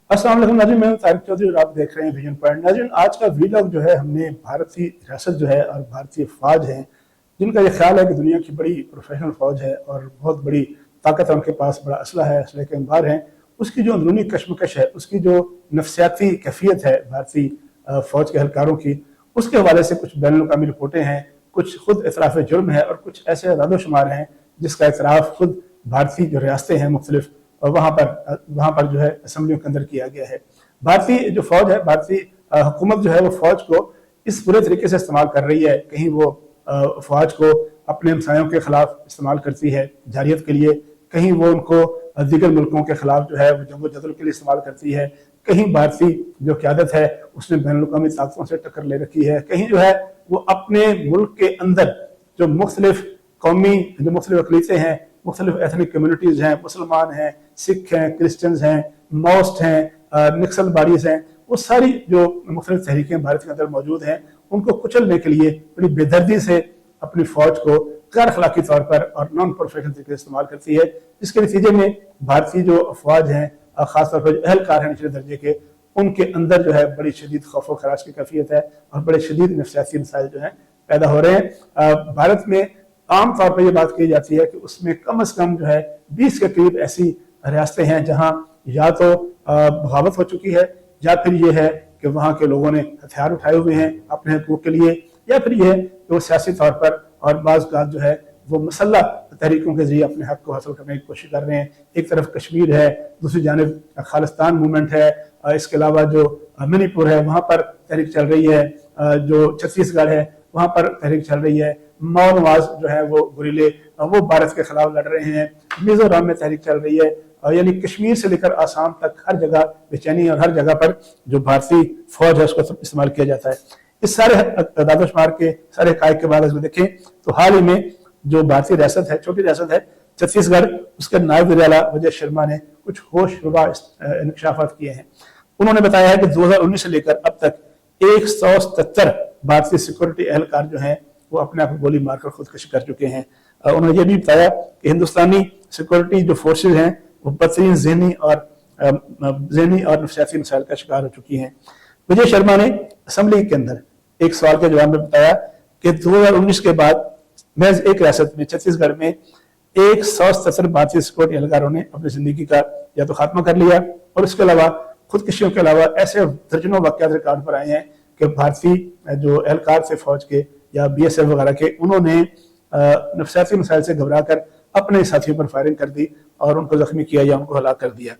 अस्सलाम वालेकुम नाज़रीन, मैं तारिक चौधरी और आप देख रहे हैं विजन पॉइंट। नाज़रीन, आज का वीलॉग जो है हमने भारतीय रियासत जो है और भारतीय फ़ौज है, जिनका ये ख्याल है कि दुनिया की बड़ी प्रोफेशनल फ़ौज है और बहुत बड़ी ताकत है, उनके पास बड़ा असला है, असले के अंबार हैं, उसकी जो अंदरूनी कशमकश है, उसकी जो नफसियाती कैफियत है भारतीय फ़ौज के एहलकारों की, उसके हवाले से कुछ बैनुल-अक़वामी रिपोर्टें हैं, कुछ खुद इतराफ़ जुर्म है और कुछ ऐसे अदाद-ओ-शुमार हैं जिसका इतराफ़ खुद भारतीय जो रियासतें हैं मुख्तलिफ वहाँ पर जो है असम्बलियों के अंदर किया गया है। भारतीय जो फौज है, भारतीय हुकूमत जो है वो फौज को इस बुरे तरीके से इस्तेमाल कर रही है। कहीं वो फौज को अपने हमसायों के खिलाफ इस्तेमाल करती है जारियत के लिए, कहीं वो उनको दीगर मुल्कों के खिलाफ जो है वो जंगो जदल के लिए इस्तेमाल करती है, कहीं भारतीय जो क़यादत है उसने बैनुल-अक़वामी ताकतों से टक्कर ले रखी है, कहीं जो है वो अपने मुल्क के अंदर जो मुख्तलिफ कौमी जो मुख्तलिफ अक़लियतें हैं, मुख्तलिफ एथनिक कम्यूनिटीज़ हैं, मुसलमान हैं, सिख हैं, क्रिश्चियंस हैं, माओस्ट हैं, नक्सल बाड़ीज हैं, वो सारी जो मुख्तलिफ तहरीकें भारत के अंदर मौजूद हैं, उनको कुचलने के लिए बड़ी बेदर्दी से अपनी फ़ौज को गैर अखलाकी तौर पर और नॉन प्रोफेशनल तरीके से इस्तेमाल करती है। जिसके नतीजे में भारतीय जो अफवाज हैं, ख़ासतौर पर एहलकार हैं निचले दर्जे के, उनके अंदर जो है बड़ी शदीद खौफ व खराश की कैफियत है और बड़े शदीद नफसियाती मसाइल जो हैं पैदा हो रहे हैं। भारत में आम तौर पर यह बात कही जाती है कि उसमें कम से कम जो है 20 के करीब ऐसी रियासतें हैं जहां या तो बगावत हो चुकी है, या फिर ये है कि वहां के लोगों ने हथियार उठाए हुए हैं अपने हकूक के लिए, या फिर ये है कि वो सियासी तौर पर और बाज़ औक़ात जो है वो मसल्ला तहरीकों के जरिए अपने हक को हासिल करने की कोशिश कर रहे हैं। एक तरफ कश्मीर है, दूसरी जानिब खालिस्तान मूवमेंट है, इसके अलावा जो मणिपुर है वहाँ पर तहरीक चल रही है, जो छत्तीसगढ़ है वहाँ पर तहरीक चल रही है, माओ नवाज जो है वो गुरीले वो भारत के खिलाफ लड़ रहे हैं, मिजोरम में तहरीक चल रही है, यानी कश्मीर से लेकर आसाम तक हर जगह बेचैनी और हर जगह पर जो भारतीय फौज है उसको इस्तेमाल किया जाता है। इस सारे दादोशुमार के सारे हक़ाइक़ के बाद अगर देखें तो हाल ही में जो भारतीय रियासत है, छोटी रियासत है छत्तीसगढ़, उसके नायब वज़ीर आला विजय शर्मा ने कुछ होशरुबा इंकशाफात किए हैं। उन्होंने बताया है कि 2019 से लेकर अब तक 177 भारतीय सिक्योरिटी एहलकार जो हैं वो अपने आप को गोली मारकर खुदकशी कर चुके हैं। उन्होंने ये भी बताया कि हिंदुस्तानी सिक्योरिटी जो फोर्सेज हैं वो बदतरीन ज़हनी और नफसियाती मसाइल का शिकार हो चुकी हैं। विजय शर्मा ने असम्बली के अंदर एक सवाल के जवाब में बताया कि 2019 के बाद महज एक रियासत में छत्तीसगढ़ में 177 भारतीय सिक्योरिटी एहलकारों ने अपनी जिंदगी का या तो खात्मा कर लिया, और इसके अलावा खुदकशियों के अलावा ऐसे दर्जनों वाक़यात रिकॉर्ड पर आए हैं कि भारतीय जो एहलकार थे फौज के या BSF वगैरह के, उन्होंने नफसियाती मसाइल से घबरा कर अपने साथियों पर फायरिंग कर दी और उनको जख्मी किया या उनको हलाक कर दिया।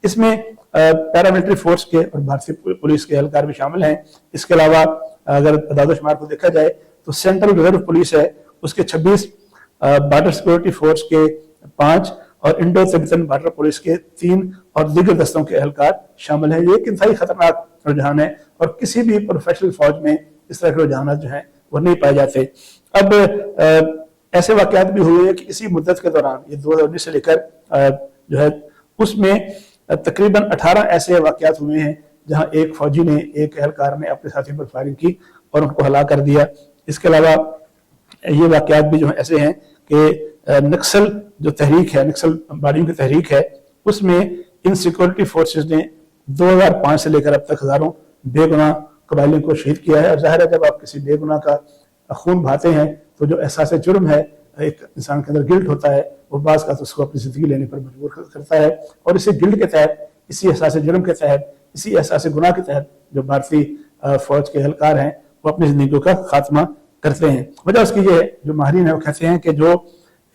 इसमें पैरामिलिट्री फोर्स के और भारतीय पुलिस के एहलकार भी शामिल हैं। इसके अलावा अगर दादोशुमार को देखा जाए तो सेंट्रल रिजर्व पुलिस है, उसके 26, बॉर्डर सिक्योरिटी फोर्स के 5 और इंडो तिब्बतन बॉर्डर पुलिस के 3 और दीगर दस्तों के एहलकार शामिल हैं। ये एक इंतहाई खतरनाक रुझान है और किसी भी प्रोफेशनल फौज में इस तरह के रुझान जो हैं वो नहीं पाए जाते। अब ऐसे वाक़यात भी हुए हैं कि इसी मुद्दत के दौरान, ये 2019 से लेकर जो है उसमें तकरीबन 18 ऐसे वाक़यात हुए हैं जहां एक फौजी ने, एक एहलकार ने अपने साथी पर फायरिंग की और उनको हलाक कर दिया। इसके अलावा ये वाक़यात भी जो है ऐसे हैं कि नक्सल जो तहरीक है, नक्सल बाड़ियों की तहरीक है, उसमें इन सिक्योरिटी फोर्सेज ने 2005 से लेकर अब तक हज़ारों बेगुनाह कबायलियों को शहीद किया है। और ज़ाहिर है जब आप किसी बेगुनाह का खून बहाते हैं तो जो एहसास जुर्म है एक इंसान के अंदर गिल्ट होता है, वो बाज़ का तो उसको अपनी ज़िंदगी लेने पर मजबूर करता है। और इसी गिल्ट के तहत, इसी एहसास जुर्म के तहत, इसी एहसास गुनाह के तहत जो भारतीय फौज के एहलकार हैं वो अपनी ज़िंदगी का खात्मा करते हैं। वजह उसकी ये है, जो माहिरीन है वो कहते हैं कि जो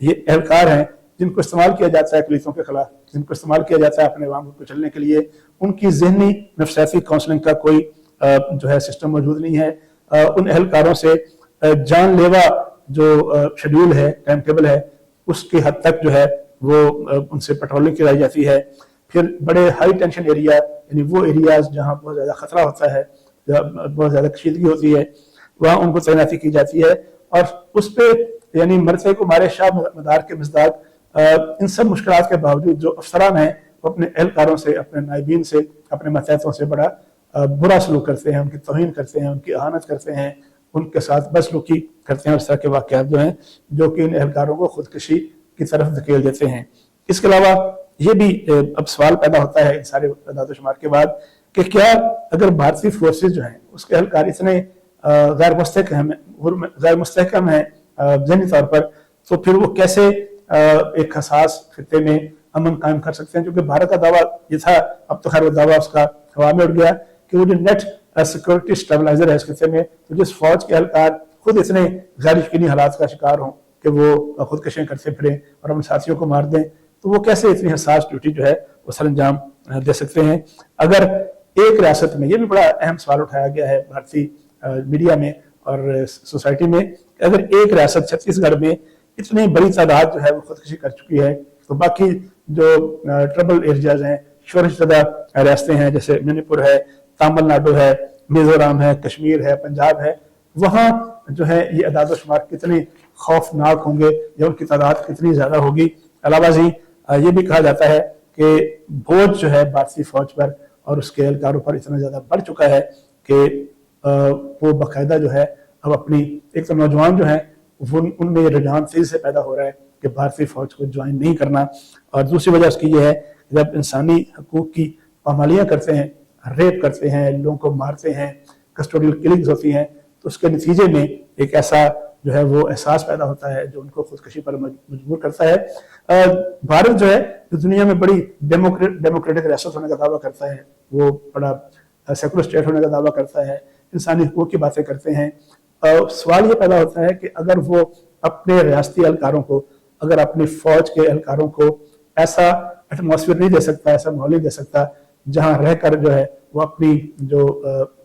ये एहलकार हैं जिनको इस्तेमाल किया जाता है अक़लियतों के खिलाफ, जिनको इस्तेमाल किया जाता है अपने अवाम को कुचलने के लिए, उनकी ज़हनी नफसियाती काउंसलिंग का कोई जो है सिस्टम मौजूद नहीं है। उन एहलकारों से जानलेवा जो शेड्यूल है, टाइम टेबल है, उसकी हद तक जो है वो उनसे पेट्रोलिंग कराई जाती है। फिर बड़े हाई टेंशन एरिया, यानी वो एरियाज जहाँ बहुत ज़्यादा खतरा होता है, बहुत ज़्यादा कशीदगी होती है, वहाँ उनको तैनाती की जाती है। और उस पर यानी मरते को मारे शाह मदार के मजदाक इन सब मुश्किलात के बावजूद जो अफसरान हैं वो अपने एहलकारों से, अपने नायबीन से, अपने मतहतों से बड़ा बुरा सलूक करते हैं, उनकी तौहीन करते हैं, उनकी अहानत करते हैं, उनके साथ बदसलूकी करते हैं। इस तरह के वाक़यात जो हैं जो कि इन एहलकारों को खुदकशी की तरफ धकेल देते हैं। इसके अलावा یہ بھی اب سوال پیدا ہوتا ہے ان سارے اعداد و شمار کے بعد کہ کیا اگر بھارتی فورسز جو ہیں اس کے اہلکار اتنے غیر مستحکم ہیں ذہنی طور پر، تو پھر وہ کیسے ایک حساس خطے میں امن قائم کر سکتے ہیں؟ کیونکہ بھارت کا دعویٰ یہ تھا، اب تو خیر وہ دعویٰ اس کا ہوا میں اڑ گیا، کہ وہ جو نیٹ سیکورٹی اسٹیبلائزر ہے اس خطے میں، تو جس فوج کے اہلکار خود اتنے غیر یقینی حالات کا شکار ہوں کہ وہ خودکشیاں کرتے پھریں اور اپنے ساتھیوں کو مار دیں، تو وہ کیسے اتنی حساس ڈیوٹی جو ہے وہ سر انجام دے سکتے ہیں؟ اگر ایک ریاست میں، یہ بھی بڑا اہم سوال اٹھایا گیا ہے بھارتی میڈیا میں اور سوسائٹی میں، کہ اگر ایک ریاست چھتیس گڑھ میں اتنی بڑی تعداد جو ہے وہ خودکشی کر چکی ہے، تو باقی جو ٹربل ایریاز ہیں، شورش زدہ ریاستیں ہیں، جیسے منی پور ہے، تامل ناڈو ہے، میزورام ہے، کشمیر ہے، پنجاب ہے، وہاں جو ہے یہ اعداد و شمار کتنے خوفناک ہوں گے یا ان کی تعداد کتنی زیادہ ہوگی؟ علاوہ ازیں یہ بھی کہا جاتا ہے کہ بوجھ جو ہے بھارتی فوج پر اور اس کے اہلکاروں پر اتنا زیادہ بڑھ چکا ہے کہ وہ باقاعدہ جو ہے اب اپنی، ایک تو نوجوان جو ہیں ان میں یہ رجحان تیزی سے پیدا ہو رہا ہے کہ بھارتی فوج کو جوائن نہیں کرنا، اور دوسری وجہ اس کی یہ ہے کہ جب انسانی حقوق کی پامالیاں کرتے ہیں، ریپ کرتے ہیں، لوگوں کو مارتے ہیں، کسٹوڈیل کلنگز ہوتی ہیں، تو اس کے نتیجے میں ایک ایسا جو ہے وہ احساس پیدا ہوتا ہے جو ان کو خودکشی پر مجبور کرتا ہے۔ بھارت جو ہے جو دنیا میں بڑی ڈیموکریٹک ریاست ہونے کا دعویٰ کرتا ہے، وہ بڑا سیکولر اسٹیٹ ہونے کا دعویٰ کرتا ہے، انسانی حقوق کی باتیں کرتے ہیں، سوال یہ پیدا ہوتا ہے کہ اگر وہ اپنے ریاستی اہلکاروں کو، اگر اپنی فوج کے اہلکاروں کو ایسا ایٹماسفیئر نہیں دے سکتا، ایسا ماحول نہیں دے سکتا جہاں رہ کر جو ہے وہ اپنی جو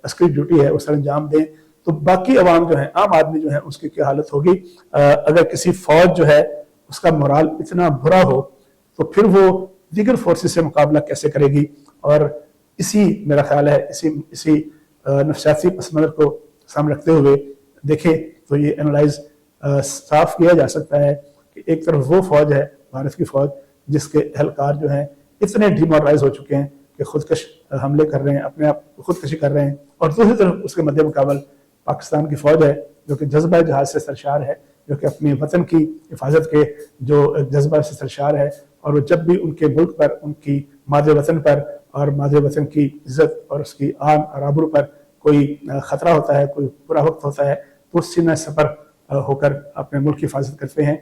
عسکری ڈیوٹی ہے اس سر انجام دیں، تو باقی عوام جو ہے، عام آدمی جو ہے، اس کی کیا حالت ہوگی؟ اگر کسی فوج جو ہے اس کا مورال اتنا برا ہو تو پھر وہ دیگر فورسز سے مقابلہ کیسے کرے گی؟ اور اسی میرا خیال ہے اسی نفسیاتی پس منظر کو سامنے رکھتے ہوئے دیکھیں تو یہ انالائز صاف کیا جا سکتا ہے کہ ایک طرف وہ فوج ہے، بھارت کی فوج، جس کے اہلکار جو ہیں اتنے ڈیمورلائز ہو چکے ہیں کہ خودکش حملے کر رہے ہیں، اپنے آپ خودکشی کر رہے ہیں، اور دوسری طرف اس کے مد مقابل پاکستان کی فوج ہے جو کہ جذبہ جہاد سے سرشار ہے، جو کہ اپنے وطن کی حفاظت کے جو جذبہ سے سرشار ہے، اور وہ جب بھی ان کے ملک پر، ان کی مادر وطن پر اور مادر وطن کی عزت اور اس کی آن اور آبرو پر کوئی خطرہ ہوتا ہے، کوئی برا وقت ہوتا ہے، تو اس سینہ سپر ہو کر اپنے ملک کی حفاظت کرتے ہیں،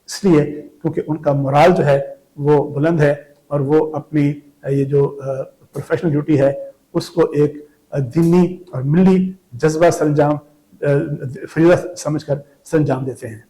اس لیے کیونکہ ان کا مورال جو ہے وہ بلند ہے، اور وہ اپنی یہ جو پروفیشنل ڈیوٹی ہے اس کو ایک دینی اور ملی جذبہ سرانجام فریضہ سمجھ کر سرانجام دیتے ہیں۔